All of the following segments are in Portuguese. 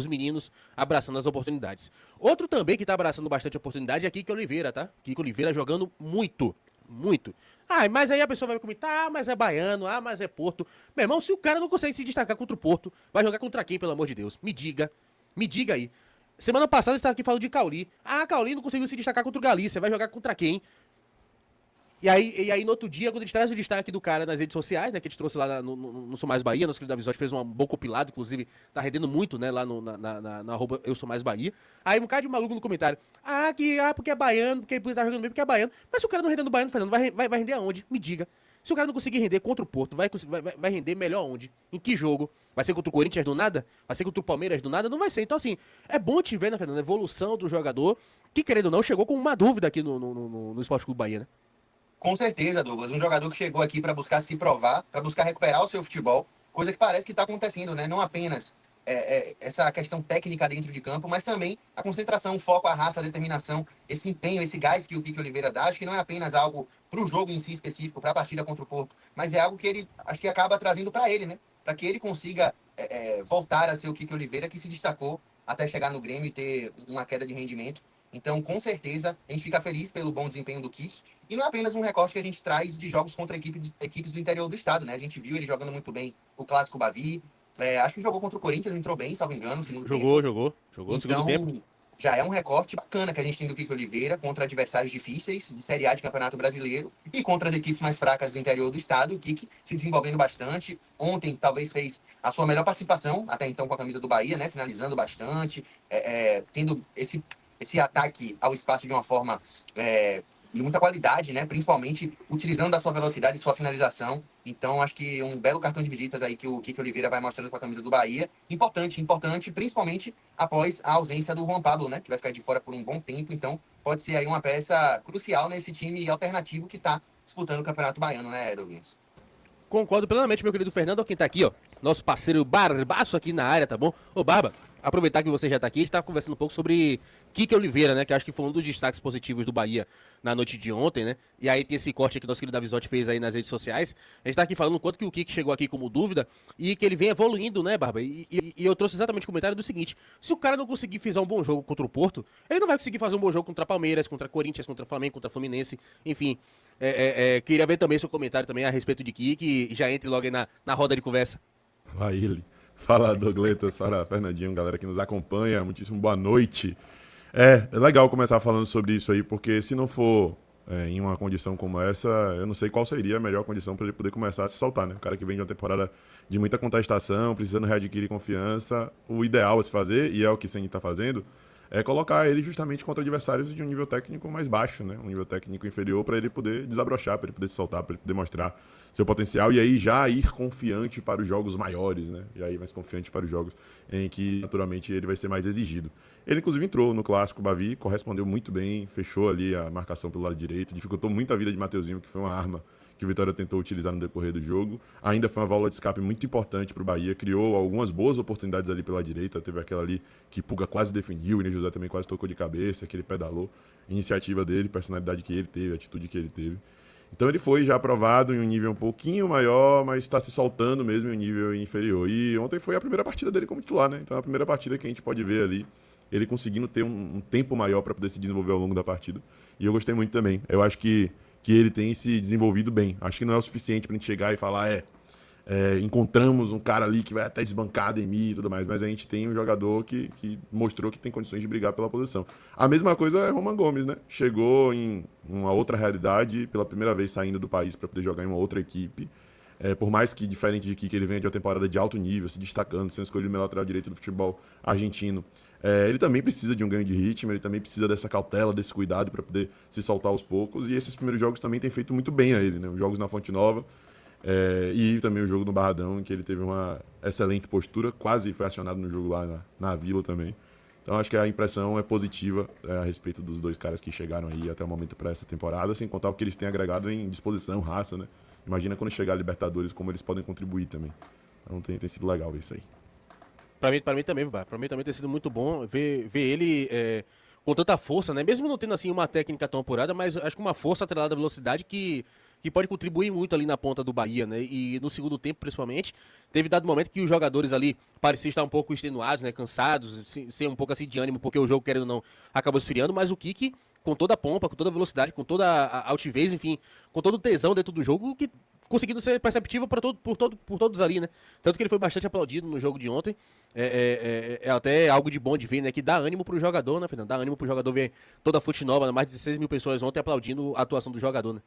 os meninos abraçando as oportunidades. Outro também que tá abraçando bastante a oportunidade é Kiko Oliveira, tá? Kiko Oliveira jogando muito, muito. Ah, mas aí a pessoa vai comentar, ah, mas é baiano, ah, mas é Porto. Meu irmão, se o cara não consegue se destacar contra o Porto, vai jogar contra quem, pelo amor de Deus? Me diga aí. Semana passada a gente tava aqui falando de Cauli. Ah, Cauli não conseguiu se destacar contra o Galícia, vai jogar contra quem? E aí, no outro dia, quando a gente traz o destaque do cara nas redes sociais, né, que a gente trouxe lá no Sou Mais Bahia, nosso querido Davisotti fez um bom compilado, inclusive tá rendendo muito, né, lá na arroba Eu Sou Mais Bahia. Aí um cara de maluco no comentário, porque é baiano, porque ele tá jogando bem, porque é baiano. Mas se o cara não render no baiano, Fernando, vai render aonde? Me diga. Se o cara não conseguir render contra o Porto, vai render melhor onde? Em que jogo? Vai ser contra o Corinthians do nada? Vai ser contra o Palmeiras do nada? Não vai ser. Então, assim, é bom te ver, né, Fernando, a evolução do jogador, que, querendo ou não, chegou com uma dúvida aqui no Esporte Clube Bahia, né? Com certeza, Douglas. Um jogador que chegou aqui para buscar se provar, para buscar recuperar o seu futebol, coisa que parece que está acontecendo, né? Não apenas essa questão técnica dentro de campo, mas também a concentração, o foco, a raça, a determinação, esse empenho, esse gás que o Kiko Oliveira dá. Acho que não é apenas algo para o jogo em si específico, para a partida contra o Porto, mas é algo que ele, acho que acaba trazendo para ele, né? Para que ele consiga voltar a ser o Kiko Oliveira que se destacou até chegar no Grêmio e ter uma queda de rendimento. Então, com certeza, a gente fica feliz pelo bom desempenho do Kik. E não é apenas um recorte que a gente traz de jogos contra equipes do interior do estado, né? A gente viu ele jogando muito bem o Clássico Bavi. Acho que jogou contra o Corinthians, entrou bem, salvo engano, no segundo tempo. Jogou no segundo tempo. Então, já é um recorte bacana que a gente tem do Kiko Oliveira contra adversários difíceis de Série A de Campeonato Brasileiro e contra as equipes mais fracas do interior do estado. O Kik se desenvolvendo bastante. Ontem, talvez, fez a sua melhor participação, até então com a camisa do Bahia, né? Finalizando bastante, tendo esse ataque ao espaço de uma forma de muita qualidade, né? Principalmente utilizando a sua velocidade e sua finalização. Então, acho que um belo cartão de visitas aí que o Kiko Oliveira vai mostrando com a camisa do Bahia. Importante, principalmente após a ausência do Juan Pablo, né? Que vai ficar de fora por um bom tempo. Então, pode ser aí uma peça crucial nesse time alternativo que está disputando o Campeonato Baiano, né, Douglas? Concordo plenamente, meu querido Fernando, quem tá aqui, ó, nosso parceiro Barbaço aqui na área, tá bom? Ô, Barba, aproveitar que você já tá aqui, a gente tá conversando um pouco sobre Kike Oliveira, né, que acho que foi um dos destaques positivos do Bahia na noite de ontem, né? E aí tem esse corte que o nosso querido Davisotti fez aí nas redes sociais. A gente tá aqui falando o quanto que o Kike chegou aqui como dúvida e que ele vem evoluindo, né, Barba? E eu trouxe exatamente o comentário do seguinte: se o cara não conseguir fazer um bom jogo contra o Porto, ele não vai conseguir fazer um bom jogo contra Palmeiras, contra Corinthians, contra Flamengo, contra Fluminense, enfim. Queria ver também seu comentário também a respeito de Kiki e já entre logo aí na roda de conversa. Vai ele. Fala, Dougletas, fala, Fernandinho, galera que nos acompanha, muitíssimo boa noite. É legal começar falando sobre isso aí, porque se não for em uma condição como essa, eu não sei qual seria a melhor condição para ele poder começar a se soltar, né? O cara que vem de uma temporada de muita contestação, precisando readquirir confiança, o ideal a se fazer, e é o que o Ceni está fazendo, é colocar ele justamente contra adversários de um nível técnico mais baixo, né? Um nível técnico inferior para ele poder desabrochar, para ele poder se soltar, para ele poder mostrar seu potencial e aí já ir confiante para os jogos maiores, né? E aí mais confiante para os jogos em que naturalmente ele vai ser mais exigido. Ele inclusive entrou no clássico Bavi, correspondeu muito bem, fechou ali a marcação pelo lado direito, dificultou muito a vida de Mateuzinho, que foi uma arma que o Vitória tentou utilizar no decorrer do jogo. Ainda foi uma válvula de escape muito importante para o Bahia, criou algumas boas oportunidades ali pela direita, teve aquela ali que Puga quase defendeu, o Inês José também quase tocou de cabeça, que ele pedalou, iniciativa dele, personalidade que ele teve, atitude que ele teve. Então ele foi já aprovado em um nível um pouquinho maior, mas está se soltando mesmo em um nível inferior. E ontem foi a primeira partida dele como titular, né? Então é a primeira partida que a gente pode ver ali, ele conseguindo ter um tempo maior para poder se desenvolver ao longo da partida. E eu gostei muito também. Eu acho que ele tem se desenvolvido bem. Acho que não é o suficiente pra gente chegar e falar, encontramos um cara ali que vai até desbancar a Ademir e tudo mais, mas a gente tem um jogador que mostrou que tem condições de brigar pela posição. A mesma coisa é Roman Gomes, né? Chegou em uma outra realidade, pela primeira vez saindo do país para poder jogar em uma outra equipe. Por mais que, diferente de que ele venha de uma temporada de alto nível, se destacando, sendo escolhido melhor lateral direito do futebol argentino, ele também precisa de um ganho de ritmo, ele também precisa dessa cautela, desse cuidado para poder se soltar aos poucos, e esses primeiros jogos também têm feito muito bem a ele, né? Os jogos na Fonte Nova e também o jogo no Barradão, em que ele teve uma excelente postura, quase foi acionado no jogo lá na Vila também. Então acho que a impressão é positiva a respeito dos dois caras que chegaram aí até o momento para essa temporada, sem contar o que eles têm agregado em disposição, raça, né? Imagina quando chegar a Libertadores, como eles podem contribuir também. Então tem sido legal isso aí. Pra mim também, Vá. Pra mim também tem sido muito bom ver ele com tanta força, né? Mesmo não tendo assim uma técnica tão apurada, mas acho que uma força atrelada à velocidade que pode contribuir muito ali na ponta do Bahia, né? E no segundo tempo, principalmente, teve dado momento que os jogadores ali pareciam estar um pouco extenuados, né? Cansados, ser um pouco assim de ânimo, porque o jogo, querendo ou não, acabou esfriando, mas o Kiki, com toda a pompa, com toda a velocidade, com toda a altivez, enfim, com todo o tesão dentro do jogo, que conseguindo ser perceptível por todos ali, né? Tanto que ele foi bastante aplaudido no jogo de ontem. É até algo de bom de ver, né? Que dá ânimo pro jogador, né, Fernando? Dá ânimo pro jogador ver toda a Fute Nova, mais de 16 mil pessoas ontem aplaudindo a atuação do jogador, né?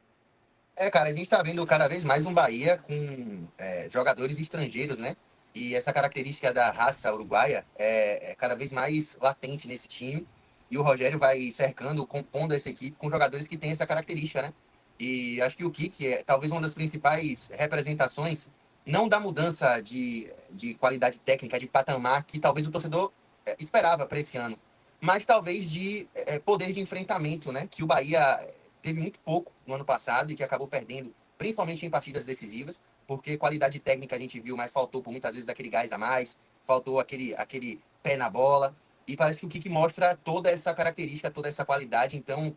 Cara, a gente tá vendo cada vez mais um Bahia com jogadores estrangeiros, né? E essa característica da raça uruguaia é cada vez mais latente nesse time. E o Rogério vai cercando, compondo essa equipe com jogadores que têm essa característica, né? E acho que o Kiki é talvez uma das principais representações, não da mudança de qualidade técnica, de patamar, que talvez o torcedor esperava para esse ano, mas talvez de poder de enfrentamento, né? Que o Bahia teve muito pouco no ano passado e que acabou perdendo, principalmente em partidas decisivas, porque qualidade técnica a gente viu, mas faltou por muitas vezes aquele gás a mais, faltou aquele pé na bola, e parece que o Kiki mostra toda essa característica, toda essa qualidade. Então,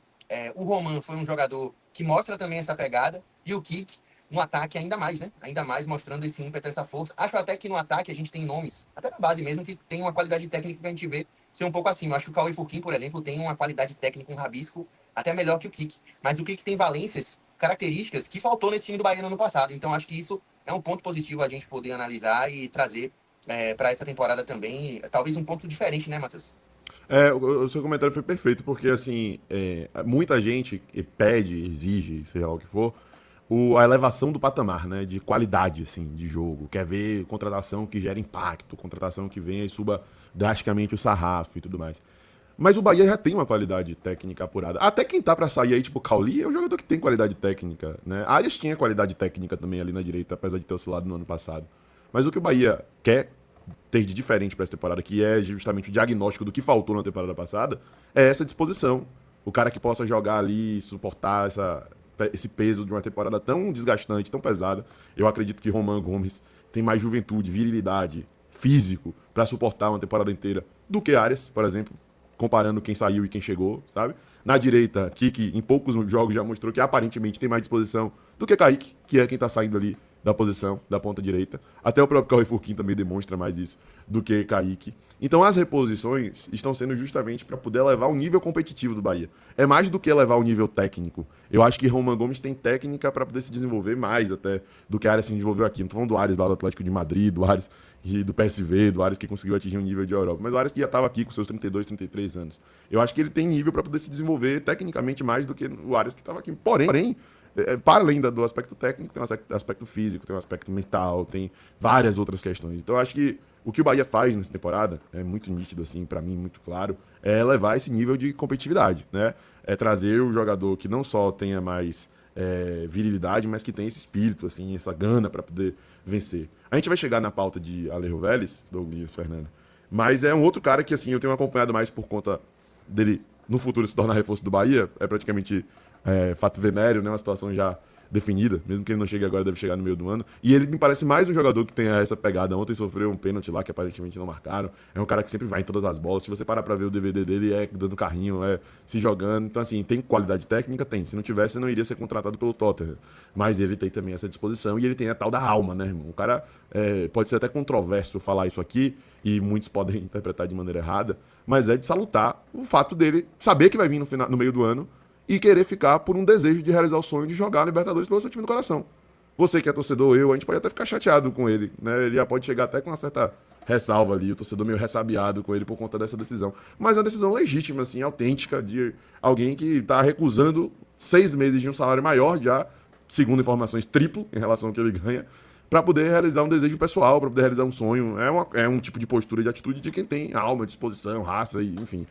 o Roman foi um jogador que mostra também essa pegada, e o Kiki no ataque ainda mais, né? Ainda mais mostrando esse ímpeto, essa força. Acho até que no ataque a gente tem nomes, até na base mesmo, que tem uma qualidade técnica que a gente vê ser um pouco acima. Acho que o Cauê Furquim, por exemplo, tem uma qualidade técnica, um rabisco, até melhor que o Kiki. Mas o Kiki tem valências, características que faltou nesse time do Bahia no ano passado. Então acho que isso é um ponto positivo a gente poder analisar e trazer para essa temporada também. Talvez um ponto diferente, né, Matheus? O seu comentário foi perfeito, porque assim, muita gente pede, exige, seja lá o que for, a elevação do patamar, né, de qualidade, assim, de jogo. Quer ver contratação que gera impacto, contratação que venha e suba drasticamente o sarrafo e tudo mais. Mas o Bahia já tem uma qualidade técnica apurada. Até quem tá pra sair aí, tipo o Cauli, é um jogador que tem qualidade técnica, né? A Arias tinha qualidade técnica também ali na direita, apesar de ter oscilado no ano passado. Mas o que o Bahia quer ter de diferente pra essa temporada, que é justamente o diagnóstico do que faltou na temporada passada, é essa disposição. O cara que possa jogar ali, suportar esse peso de uma temporada tão desgastante, tão pesada. Eu acredito que Roman Gomes tem mais juventude, virilidade, físico pra suportar uma temporada inteira do que Arias, por exemplo, comparando quem saiu e quem chegou, sabe? Na direita, Kiki, em poucos jogos, já mostrou que aparentemente tem mais disposição do que Kaique, que é quem tá saindo ali da posição da ponta direita. Até o próprio Cauê Furquim também demonstra mais isso do que Kaique. Então as reposições estão sendo justamente para poder elevar o nível competitivo do Bahia. É mais do que elevar o nível técnico. Eu acho que Roman Gomes tem técnica para poder se desenvolver mais até do que a Arias se desenvolveu aqui. Não tô falando do Arias lá do Atlético de Madrid, do Arias do PSV, do Arias que conseguiu atingir um nível de Europa, mas o Arias que já estava aqui com seus 32, 33 anos. Eu acho que ele tem nível para poder se desenvolver tecnicamente mais do que o Arias que estava aqui. Porém, para além do aspecto técnico, tem um aspecto físico, tem um aspecto mental, tem várias outras questões. Então eu acho que o que o Bahia faz nessa temporada é muito nítido, assim, para mim, muito claro, é elevar esse nível de competitividade, né? É trazer o jogador que não só tenha mais virilidade, mas que tenha esse espírito, assim, essa gana para poder vencer. A gente vai chegar na pauta de Alejo Vélez, Douglas Fernando, mas é um outro cara que, assim, eu tenho acompanhado mais por conta dele no futuro se tornar reforço do Bahia, é praticamente fato venéreo, né? Uma situação já definida, mesmo que ele não chegue agora, deve chegar no meio do ano. E ele me parece mais um jogador que tem essa pegada. Ontem sofreu um pênalti lá que aparentemente não marcaram. É um cara que sempre vai em todas as bolas. Se você parar pra ver o DVD dele, dando carrinho, se jogando. Então, assim, tem qualidade técnica? Tem. Se não tivesse, não iria ser contratado pelo Tottenham. Mas ele tem também essa disposição e ele tem a tal da alma, né, irmão? O cara pode ser até controverso falar isso aqui e muitos podem interpretar de maneira errada, mas é de salutar o fato dele saber que vai vir no meio do ano e querer ficar por um desejo de realizar o sonho de jogar a Libertadores pelo seu time do coração. Você que é torcedor, a gente pode até ficar chateado com ele, né? Ele já pode chegar até com uma certa ressalva ali, o torcedor meio ressabiado com ele por conta dessa decisão. Mas é uma decisão legítima, assim, autêntica, de alguém que está recusando 6 meses de um salário maior, já, segundo informações, triplo em relação ao que ele ganha, para poder realizar um desejo pessoal, para poder realizar um sonho. É um tipo de postura e de atitude de quem tem alma, disposição, raça, e, enfim.